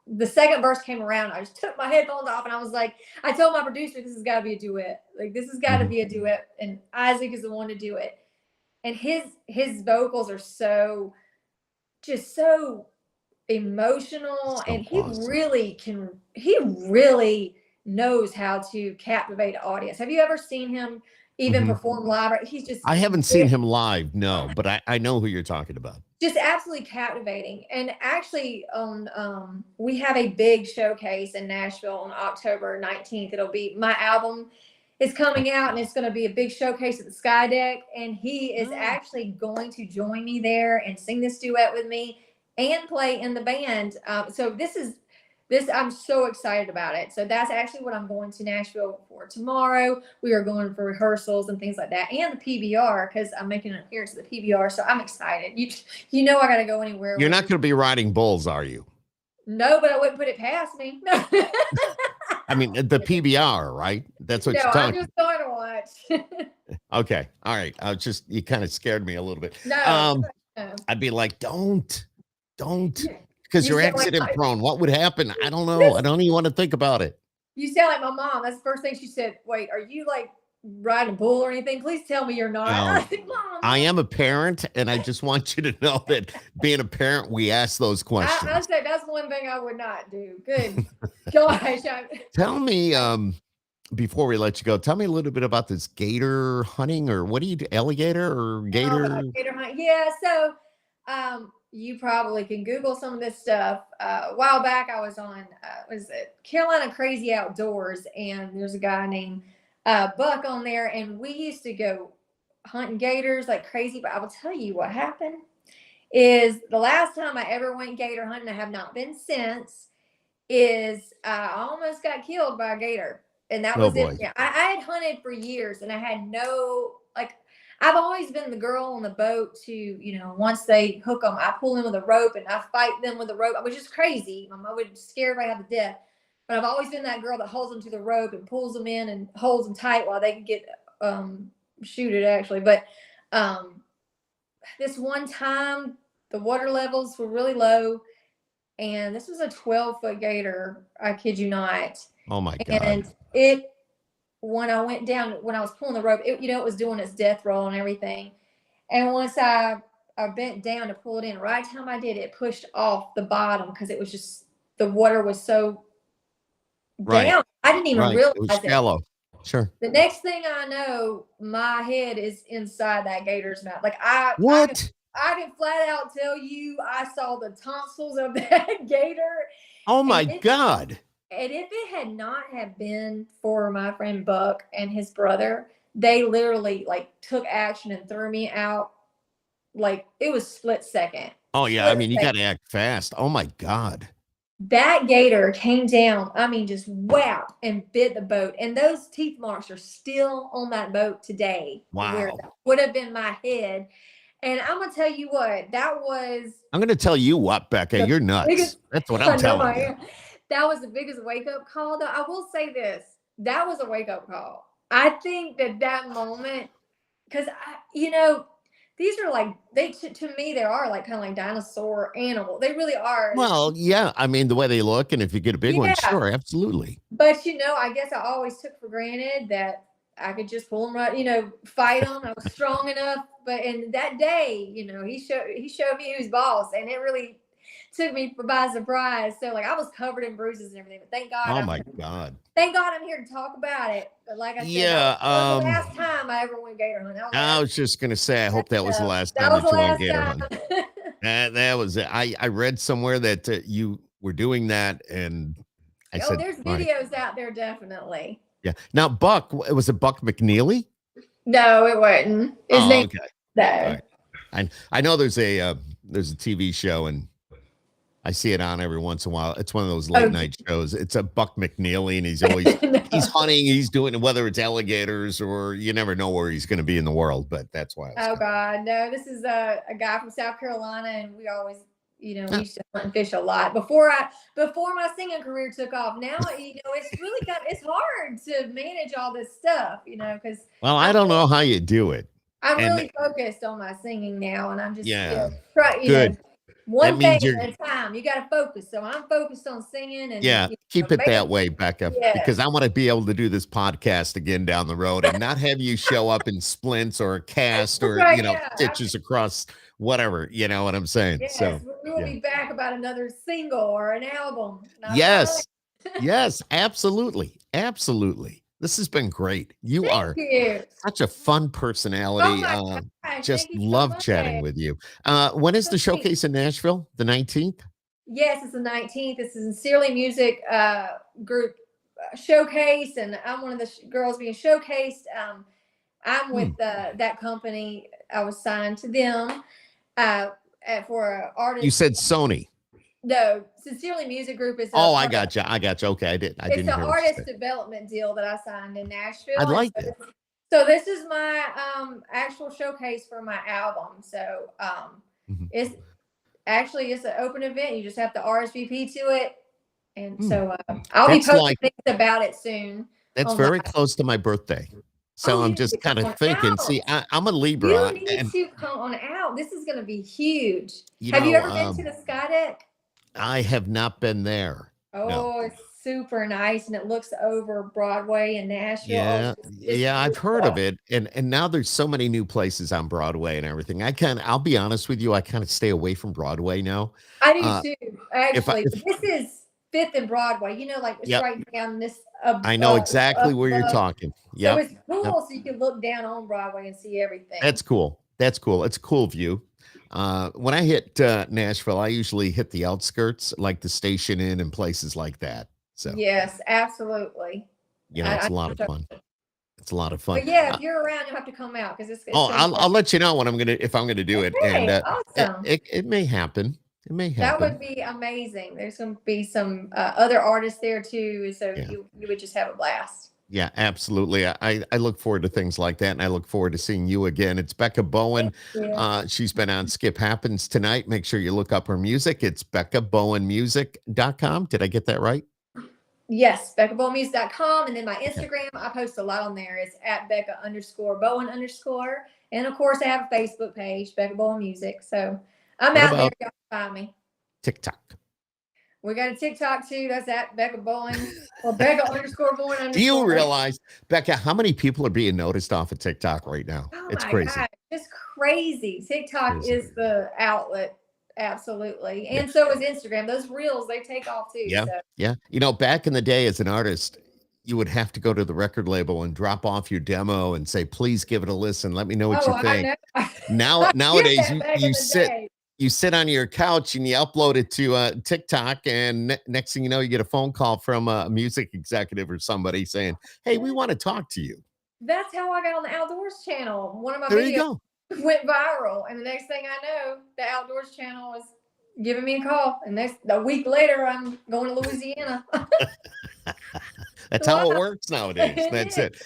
the second verse came around. I just took my headphones off and I was like, I told my producer, this has got to be a duet. Like, this has got to be a duet. And Isaac is the one to do it. And his vocals are so emotional. And he really knows how to captivate an audience. Have you ever seen him even perform live? I haven't seen him live, no, but I know who you're talking about. Just absolutely captivating. And actually we have a big showcase in Nashville on October 19th. It'll be, my album is coming out, and it's going to be a big showcase at the Sky Deck, and he is actually going to join me there and sing this duet with me and play in the band. So this I'm so excited about it. So that's actually what I'm going to Nashville for tomorrow. We are going for rehearsals and things like that, and the PBR, because I'm making an appearance at the PBR. So I'm excited. You know I got to go anywhere. You're not going to be riding bulls, are you? No, but I wouldn't put it past me. No. I mean, the PBR, right? That's what you're talking. I'm just going to watch. Okay. All right. You kind of scared me a little bit. No. I'd be like, don't. Because you're accident prone. What would happen? I don't know. I don't even want to think about it. You sound like my mom. That's the first thing she said. Wait, are you like riding a bull or anything? Please tell me you're not. No, I am a parent, and I just want you to know that being a parent, we ask those questions. I say that's one thing I would not do. Good gosh. Tell me, before we let you go, tell me a little bit about this gator hunting, or what do you do? Alligator or gator? Gator hunt. Yeah. So, you probably can Google some of this stuff. A while back, I was on, was it Carolina Crazy Outdoors, and there's a guy named Buck on there, and we used to go hunting gators like crazy. But I will tell you what happened is the last time I ever went gator hunting, I have not been since, is I almost got killed by a gator. And that was it. Yeah, I had hunted for years, and I had no, like, I've always been the girl on the boat to, once they hook them, I pull them with a rope and I fight them with a rope. I was just crazy. I would scare everybody half to death. But I've always been that girl that holds them to the rope and pulls them in and holds them tight while they can get shooted, actually. But this one time, the water levels were really low, and this was a 12-foot gator. I kid you not. Oh my God. And when I went down, when I was pulling the rope, it was doing its death roll and everything. And once I bent down to pull it in, right time I did, it pushed off the bottom because it was just, the water was so down. I didn't even realize it was shallow. Sure. The next thing I know, my head is inside that gator's mouth. Like I can flat out tell you, I saw the tonsils of that gator. Oh my God. And if it had not have been for my friend Buck and his brother, they literally took action and threw me out. Like, it was split second. Oh yeah. I mean, you got to act fast. Oh my God. That gator came down, just wow, and bit the boat. And those teeth marks are still on that boat today. Wow. Where that would have been my head. And I'm going to tell you what, I'm going to tell you what, Becca, you're nuts. That's what I'm telling you. That was the biggest wake-up call, though. I will say this. That was a wake-up call. I think that moment because these are like to me they are like kind of like dinosaur animal. They really are. Well, yeah. I mean, the way they look, and if you get a big one, Yeah. sure, absolutely. But I guess I always took for granted that I could just pull them right, fight them. I was strong enough. But in that day, he showed me who's boss, and it really took me by surprise. So like I was covered in bruises and everything, but thank God. Oh my God. Thank God I'm here to talk about it. But like I said, Yeah, that was the last time I ever went gator hunting. I was just gonna say, I hope that was the last That time was that the you went last gator time. hunting. That was it. I read somewhere that you were doing that, and I said, there's all right. videos out there, definitely. Yeah. Now, Buck, was it Buck McNeely? No, it wasn't. His name. Okay. No. Right. I know there's a TV show, and I see it on every once in a while. It's one of those late night shows. It's a Buck McNeely, and he's always he's hunting. He's doing whether it's alligators or you never know where he's going to be in the world. But that's why. God, no! This is a guy from South Carolina, and we always, we used to hunt and fish a lot before my singing career took off. Now, it's really it's hard to manage all this stuff, because. Well, I don't know how you do it. I'm really focused on my singing now, and I'm just good. One thing at a time. You got to focus. So I'm focused on singing, and keep it that way, Becca, because I want to be able to do this podcast again down the road and not have you show up in splints or a cast or stitches across whatever. You know what I'm saying? Yes, so we'll be back about another single or an album. Yes, yes, absolutely, absolutely. This has been great. You are such a fun personality. Just love chatting with you. When is the showcase in Nashville? The 19th? Yes, it's the 19th. It's a Sincerely Music group showcase, and I'm one of the girls being showcased. I'm with that company. I was signed to them for an artist. You said Sony. No, Sincerely Music Group is. I got you. Okay, I didn't. It's an artist development deal that I signed in Nashville. I like it. So this is my actual showcase for my album. So it's an open event. You just have to RSVP to it, and so I'll be posting things about it soon. That's very close to my birthday. So I'm just kind of thinking. See, I'm a Libra. You need to come on out. This is going to be huge. Have you ever been to the Sky Deck? I have not been there. It's super nice, and it looks over Broadway in Nashville. Yeah, I've heard of it, and now there's so many new places on Broadway and everything. I'll be honest with you, I kind of stay away from Broadway now. I do too. Actually, this is 5th and Broadway. It's right down this. I know exactly where you're talking. Yeah, so it's cool, so you can look down on Broadway and see everything. That's cool. It's a cool view. When I hit Nashville, I usually hit the outskirts, like the Station Inn and places like that. So yes, absolutely. It's a lot of fun. It's a lot of fun. But if you're around, you'll have to come out because it's. I'll let you know when if I'm gonna do it, and awesome. It may happen. It may happen. That would be amazing. There's going to be some other artists there too, so you would just have a blast. Yeah, absolutely. I look forward to things like that, and I look forward to seeing you again. It's Becca Bowen. She's been on Skip Happens tonight. Make sure you look up her music. It's BeccaBowenMusic.com. Did I get that right? Yes, BeccaBowenMusic.com. And then my Instagram, I post a lot on there. It's at Becca_Bowen_. And of course, I have a Facebook page, Becca Bowen Music. So I'm out there. Y'all find me. TikTok. We got a TikTok too. That's at Becca Bowen or Becca_Bowen_. Do you realize, Becca, how many people are being noticed off of TikTok right now? It's crazy. God, it's crazy. TikTok is the outlet. Absolutely. And so is Instagram. Those reels, they take off too. Yeah. Yeah. Back in the day as an artist, you would have to go to the record label and drop off your demo and say, please give it a listen. Let me know what you think. Nowadays, you sit on your couch and you upload it to TikTok, and next thing you know, you get a phone call from a music executive or somebody saying, hey, we want to talk to you. That's how I got on the Outdoors channel. One of my videos. There you go. Went viral, and the next thing I know, the Outdoors channel was giving me a call, and a week later I'm going to Louisiana. That's how it works nowadays. That's it.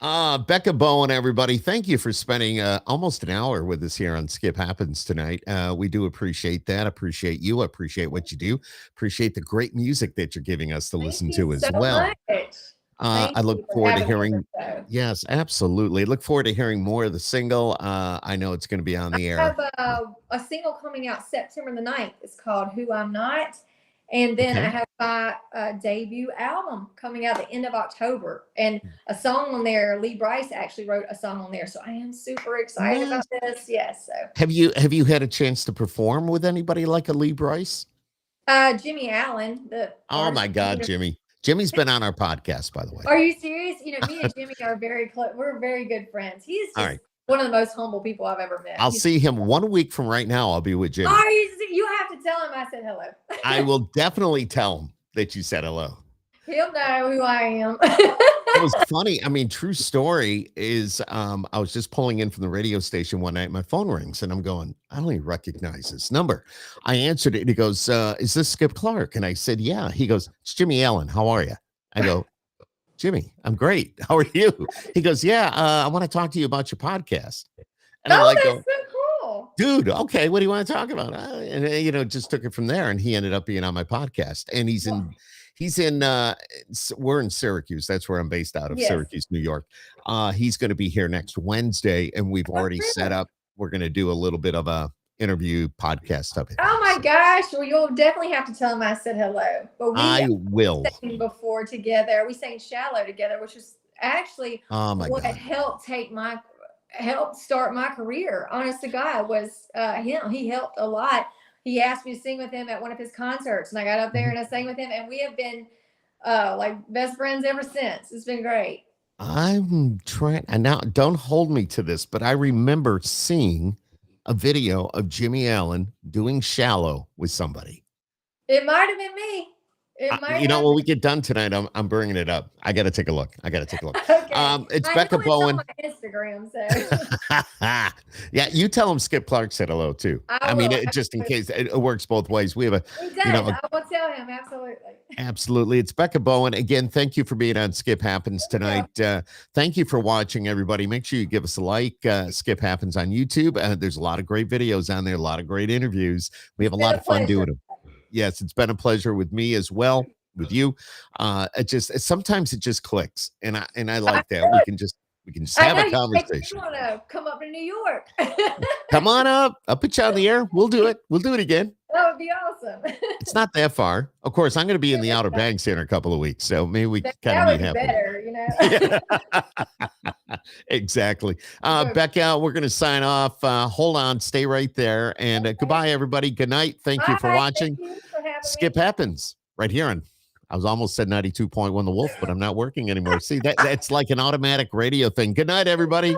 Becca Bowen, everybody, thank you for spending almost an hour with us here on Skip Happens tonight. We do appreciate that. Appreciate you. Appreciate what you do. Appreciate the great music that you're giving us to listen to as well. I look forward to hearing Yes, absolutely. Look forward to hearing more of the single. I know it's going to be on the I air. have a single coming out September the 9th. It's called Who I'm Not. And then Okay. I have my debut album coming out the end of October. And a song on there, Lee Bryce actually wrote a song on there. So I am super excited about this. Yes. So Have you had a chance to perform with anybody like a Lee Bryce? Jimmy Allen, the Oh my God, Jimmy. Jimmy's been on our podcast, by the way. Are you serious? You know, me and Jimmy are very close. We're very good friends. He's just All right. one of the most humble people I've ever met. I'll see him 1 week from right now. I'll be with Jimmy. You have to tell him I said hello. I will definitely tell him that you said hello. He'll know who I am. It was funny. I mean, true story is I was just pulling in from the radio station one night. My phone rings and I'm going, I don't even recognize this number. I answered it. And he goes, is this Skip Clark? And I said, yeah. He goes, it's Jimmy Allen. How are you? I go, Jimmy, I'm great. How are you? He goes, yeah, I want to talk to you about your podcast. And I'm like, that's so cool. Dude, okay, what do you want to talk about? And just took it from there. And he ended up being on my podcast. And we're in Syracuse. That's where I'm based out of, Syracuse, New York. He's going to be here next Wednesday. And we've already set up, we're going to do a little bit of a interview podcast of it. Oh my gosh. Well, you'll definitely have to tell him I said hello. But I will. Sang before together. We sang Shallow together, which was actually what helped start my career. Honest to God, was him. He helped a lot. He asked me to sing with him at one of his concerts, and I got up there and I sang with him, and we have been like best friends ever since. It's been great. I'm trying, and now don't hold me to this, but I remember seeing a video of Jimmy Allen doing Shallow with somebody. It might have been me. When we get done tonight, I'm bringing it up. I got to take a look. Okay. It's Becca Bowen. It's on my Instagram, so. Yeah, you tell him Skip Clark said hello too. I mean, just in case it works both ways. We have It does. I will tell him, absolutely. Absolutely. It's Becca Bowen. Again, thank you for being on Skip Happens tonight. Thank you for watching, everybody. Make sure you give us a like. Skip Happens on YouTube. There's a lot of great videos on there, a lot of great interviews. We have a lot of fun doing them. Yes, it's been a pleasure with me as well, with you. Sometimes it just clicks, and I like that. We can just have a conversation. You want to come up to New York? Come on up. I'll put you on the air. We'll do it. We'll do it again. That would be awesome. It's not that far. Of course, I'm going to be in the Outer Banks here in a couple of weeks, so maybe we kind of meet halfway. Better, Exactly. Becca, we're going to sign off. Hold on. Stay right there. And goodbye, everybody. Good night. Thank you for watching. Thank you for having Skip me. Happens right here on, I was almost said 92.1 The Wolf, but I'm not working anymore. See, that's like an automatic radio thing. Good night, everybody.